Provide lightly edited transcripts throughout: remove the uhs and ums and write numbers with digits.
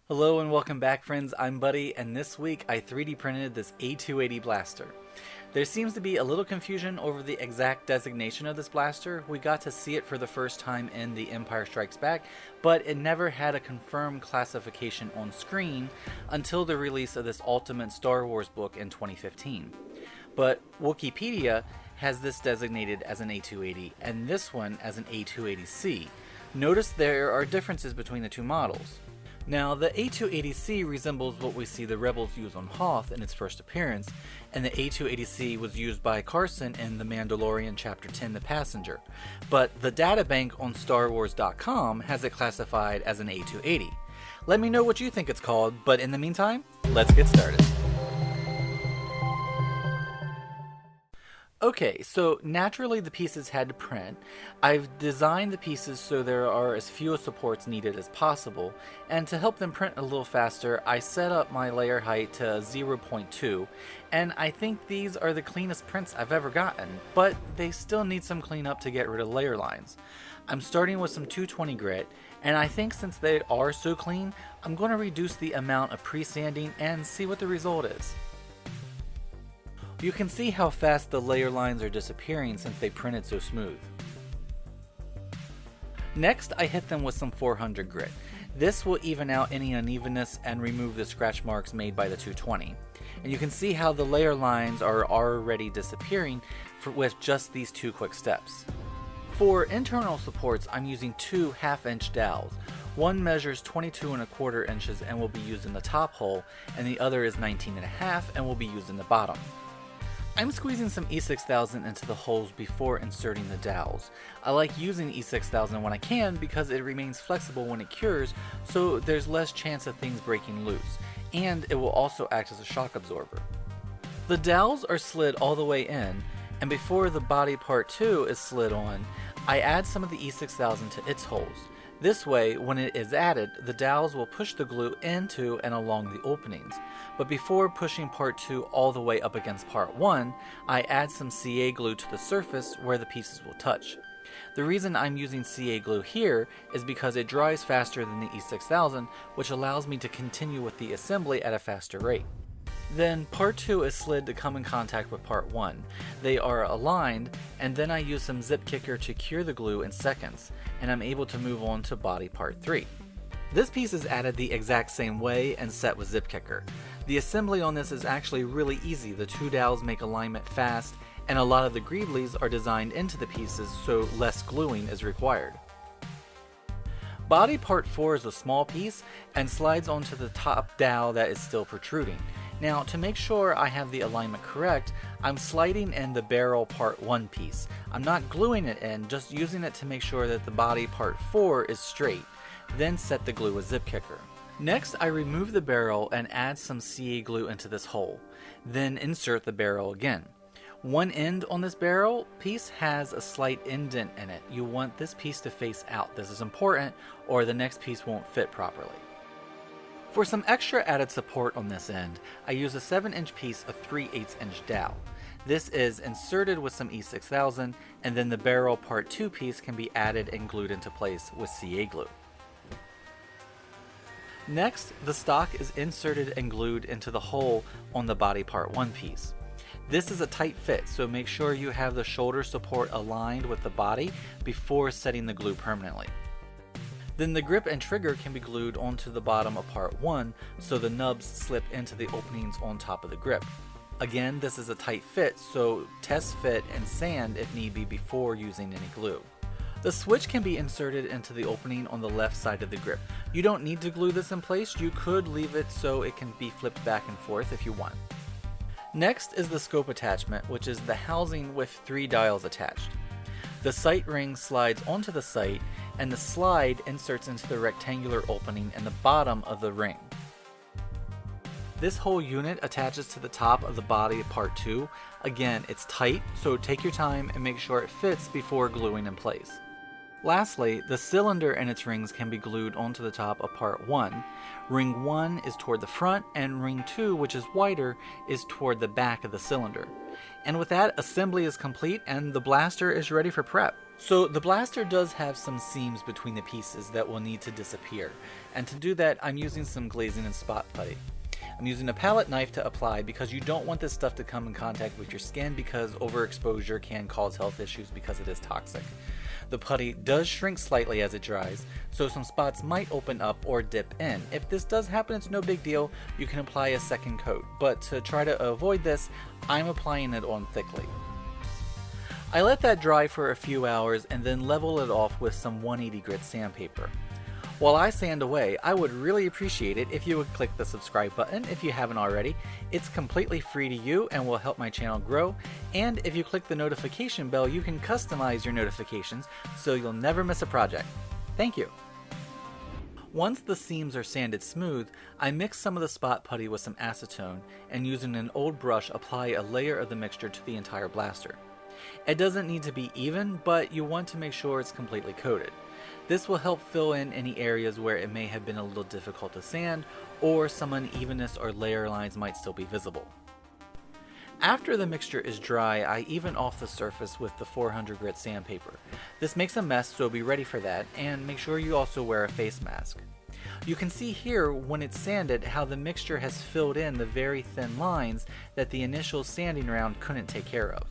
Hello and welcome back, friends. I'm Buddy, and this week I 3D printed this A280 blaster. There seems to be a little confusion over the exact designation of this blaster. We got to see it for the first time in The Empire Strikes Back, but it never had a confirmed classification on screen until the release of this Ultimate Star Wars book in 2015. But Wikipedia has this designated as an A280 and this one as an A280C. Notice there are differences between the two models. Now, the A280C resembles what we see the Rebels use on Hoth in its first appearance, and the A280C was used by Carson in The Mandalorian Chapter 10, The Passenger. But the databank on starwars.com has it classified as an A280. Let me know what you think it's called, but in the meantime, let's get started. Okay, so naturally the pieces had to print. I've designed the pieces so there are as few supports needed as possible, and to help them print a little faster, I set up my layer height to 0.2, and I think these are the cleanest prints I've ever gotten, but they still need some cleanup to get rid of layer lines. I'm starting with some 220 grit, and I think since they are so clean, I'm going to reduce the amount of pre-sanding and see what the result is. You can see how fast the layer lines are disappearing since they printed so smooth. Next, I hit them with some 400 grit. This will even out any unevenness and remove the scratch marks made by the 220. And you can see how the layer lines are already disappearing with just these two quick steps. For internal supports, I'm using two 1/2 inch dowels. One measures 22¼ inches and will be used in the top hole, and the other is 19½ and will be used in the bottom. I'm squeezing some E6000 into the holes before inserting the dowels. I like using E6000 when I can because it remains flexible when it cures, so there's less chance of things breaking loose, and it will also act as a shock absorber. The dowels are slid all the way in, and before the body part 2 is slid on, I add some of the E6000 to its holes. This way, when it is added, the dowels will push the glue into and along the openings. But before pushing part 2 all the way up against part 1, I add some CA glue to the surface where the pieces will touch. The reason I'm using CA glue here is because it dries faster than the E6000, which allows me to continue with the assembly at a faster rate. Then part 2 is slid to come in contact with part 1. They are aligned, and then I use some zip kicker to cure the glue in seconds, and I'm able to move on to body part 3. This piece is added the exact same way and set with zip kicker. The assembly on this is actually really easy. The two dowels make alignment fast, and a lot of the greeblies are designed into the pieces so less gluing is required. Body part 4 is a small piece and slides onto the top dowel that is still protruding. Now, to make sure I have the alignment correct, I'm sliding in the barrel part 1 piece. I'm not gluing it in, just using it to make sure that the body part 4 is straight, then set the glue with zip kicker. Next, I remove the barrel and add some CA glue into this hole, then insert the barrel again. One end on this barrel piece has a slight indent in it. You want this piece to face out. This is important, or the next piece won't fit properly. For some extra added support on this end, I use a 7-inch piece of 3/8 inch dowel. This is inserted with some E6000, and then the barrel part 2 piece can be added and glued into place with CA glue. Next, the stock is inserted and glued into the hole on the body part 1 piece. This is a tight fit, so make sure you have the shoulder support aligned with the body before setting the glue permanently. Then the grip and trigger can be glued onto the bottom of part 1 so the nubs slip into the openings on top of the grip. Again, this is a tight fit, so test fit and sand if need be before using any glue. The switch can be inserted into the opening on the left side of the grip. You don't need to glue this in place. You could leave it so it can be flipped back and forth if you want. Next is the scope attachment, which is the housing with 3 dials attached. The sight ring slides onto the sight, and the slide inserts into the rectangular opening in the bottom of the ring. This whole unit attaches to the top of the body of part 2. Again, it's tight, so take your time and make sure it fits before gluing in place. Lastly, the cylinder and its rings can be glued onto the top of part 1. Ring 1 is toward the front, and ring 2, which is wider, is toward the back of the cylinder. And with that, assembly is complete and the blaster is ready for prep. So the blaster does have some seams between the pieces that will need to disappear, and to do that I'm using some glazing and spot putty. I'm using a palette knife to apply because you don't want this stuff to come in contact with your skin because overexposure can cause health issues because it is toxic. The putty does shrink slightly as it dries, so some spots might open up or dip in. If this does happen, it's no big deal. You can apply a second coat, but to try to avoid this, I'm applying it on thickly. I let that dry for a few hours and then level it off with some 180 grit sandpaper. While I sand away, I would really appreciate it if you would click the subscribe button if you haven't already. It's completely free to you and will help my channel grow, and if you click the notification bell you can customize your notifications so you'll never miss a project. Thank you! Once the seams are sanded smooth, I mix some of the spot putty with some acetone and using an old brush apply a layer of the mixture to the entire blaster. It doesn't need to be even, but you want to make sure it's completely coated. This will help fill in any areas where it may have been a little difficult to sand, or some unevenness or layer lines might still be visible. After the mixture is dry, I even off the surface with the 400 grit sandpaper. This makes a mess, so be ready for that, and make sure you also wear a face mask. You can see here when it's sanded how the mixture has filled in the very thin lines that the initial sanding round couldn't take care of.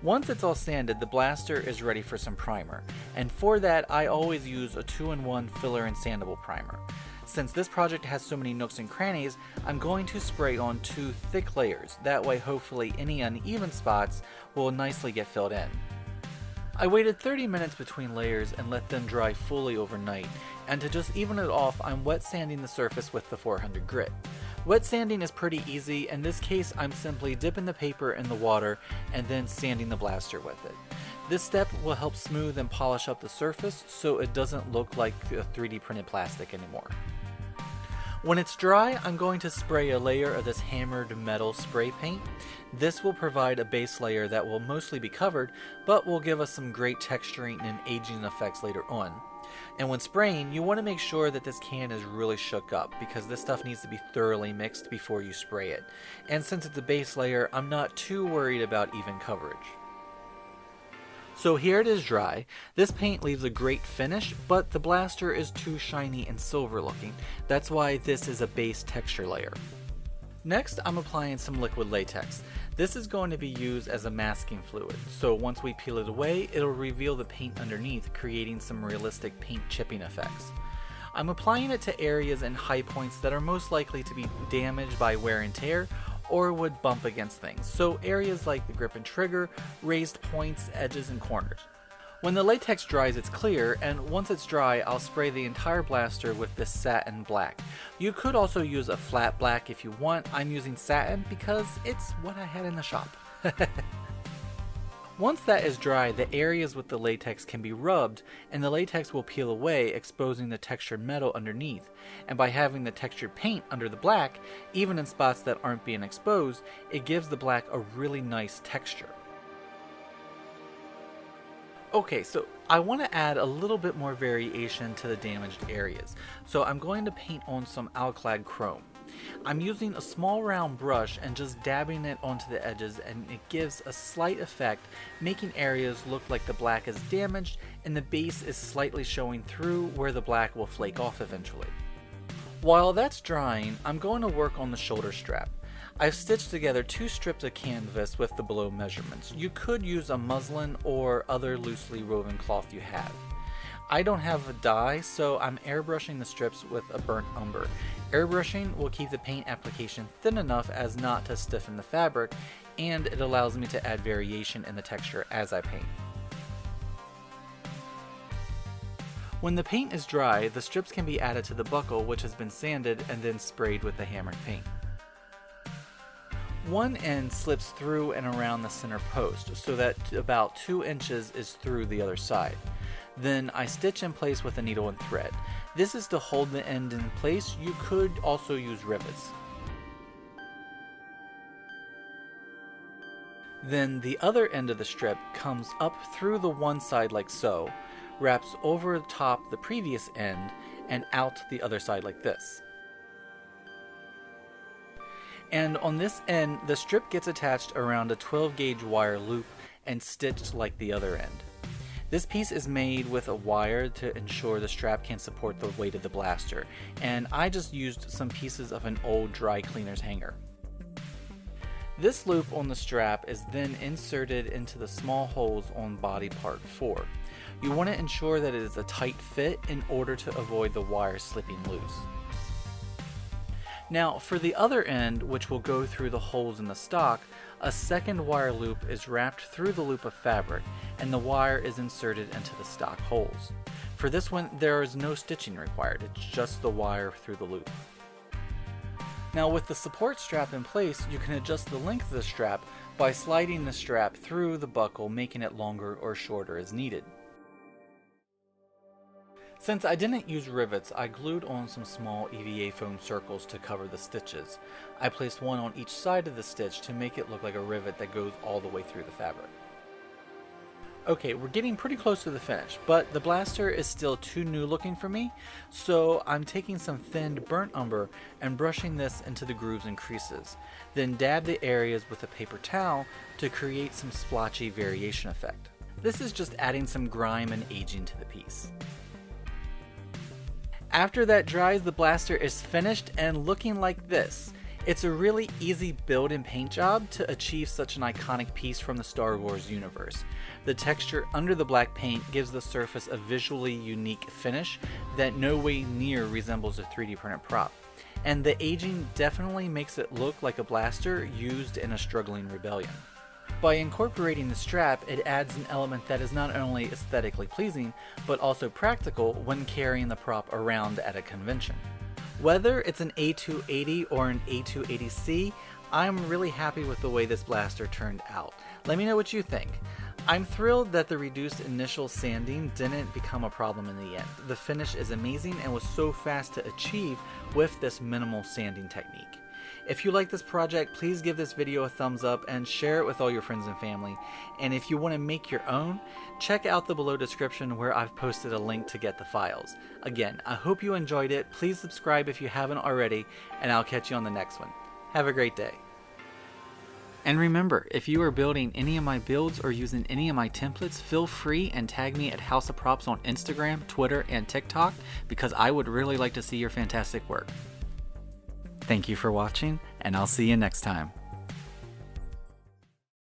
Once it's all sanded, the blaster is ready for some primer, and for that I always use a 2-in-1 filler and sandable primer. Since this project has so many nooks and crannies, I'm going to spray on 2 thick layers, that way hopefully any uneven spots will nicely get filled in. I waited 30 minutes between layers and let them dry fully overnight, and to just even it off I'm wet sanding the surface with the 400 grit. Wet sanding is pretty easy. In this case, I'm simply dipping the paper in the water and then sanding the blaster with it. This step will help smooth and polish up the surface so it doesn't look like a 3D printed plastic anymore. When it's dry, I'm going to spray a layer of this hammered metal spray paint. This will provide a base layer that will mostly be covered, but will give us some great texturing and aging effects later on. And when spraying, you want to make sure that this can is really shook up because this stuff needs to be thoroughly mixed before you spray it. And since it's a base layer, I'm not too worried about even coverage. So here it is dry. This paint leaves a great finish, but the blaster is too shiny and silver looking. That's why this is a base texture layer. Next, I'm applying some liquid latex. This is going to be used as a masking fluid, so once we peel it away, it'll reveal the paint underneath, creating some realistic paint chipping effects. I'm applying it to areas and high points that are most likely to be damaged by wear and tear or would bump against things, so areas like the grip and trigger, raised points, edges, and corners. When the latex dries, it's clear, and once it's dry, I'll spray the entire blaster with this satin black. You could also use a flat black if you want. I'm using satin because it's what I had in the shop. Once that is dry, the areas with the latex can be rubbed, and the latex will peel away, exposing the textured metal underneath. And by having the textured paint under the black, even in spots that aren't being exposed, it gives the black a really nice texture. Okay, so I want to add a little bit more variation to the damaged areas, so I'm going to paint on some alclad chrome. I'm using a small round brush and just dabbing it onto the edges, and it gives a slight effect, making areas look like the black is damaged and the base is slightly showing through where the black will flake off eventually. While that's drying, I'm going to work on the shoulder strap. I've stitched together 2 strips of canvas with the below measurements. You could use a muslin or other loosely woven cloth you have. I don't have a dye, so I'm airbrushing the strips with a burnt umber. Airbrushing will keep the paint application thin enough as not to stiffen the fabric, and it allows me to add variation in the texture as I paint. When the paint is dry, the strips can be added to the buckle, which has been sanded and then sprayed with the hammered paint. One end slips through and around the center post so that about 2 inches is through the other side. Then I stitch in place with a needle and thread. This is to hold the end in place. You could also use rivets. Then the other end of the strip comes up through the one side like so, wraps over the top the previous end, and out the other side like this. And on this end, the strip gets attached around a 12 gauge wire loop and stitched like the other end. This piece is made with a wire to ensure the strap can support the weight of the blaster, and I just used some pieces of an old dry cleaner's hanger. This loop on the strap is then inserted into the small holes on body part 4. You want to ensure that it is a tight fit in order to avoid the wire slipping loose. Now for the other end, which will go through the holes in the stock, a second wire loop is wrapped through the loop of fabric and the wire is inserted into the stock holes. For this one, there is no stitching required, it's just the wire through the loop. Now with the support strap in place, you can adjust the length of the strap by sliding the strap through the buckle, making it longer or shorter as needed. Since I didn't use rivets, I glued on some small EVA foam circles to cover the stitches. I placed one on each side of the stitch to make it look like a rivet that goes all the way through the fabric. Okay, we're getting pretty close to the finish, but the blaster is still too new looking for me, so I'm taking some thinned burnt umber and brushing this into the grooves and creases, then dab the areas with a paper towel to create some splotchy variation effect. This is just adding some grime and aging to the piece. After that dries, the blaster is finished and looking like this. It's a really easy build and paint job to achieve such an iconic piece from the Star Wars universe. The texture under the black paint gives the surface a visually unique finish that no way near resembles a 3D printed prop. And the aging definitely makes it look like a blaster used in a struggling rebellion. By incorporating the strap, it adds an element that is not only aesthetically pleasing, but also practical when carrying the prop around at a convention. Whether it's an A280 or an A280C, I'm really happy with the way this blaster turned out. Let me know what you think. I'm thrilled that the reduced initial sanding didn't become a problem in the end. The finish is amazing and was so fast to achieve with this minimal sanding technique. If you like this project, please give this video a thumbs up and share it with all your friends and family. And if you want to make your own, check out the below description where I've posted a link to get the files. Again, I hope you enjoyed it. Please subscribe if you haven't already, and I'll catch you on the next one. Have a great day. And remember, if you are building any of my builds or using any of my templates, feel free and tag me at House of Props on Instagram, Twitter, and TikTok, because I would really like to see your fantastic work. Thank you for watching, and I'll see you next time.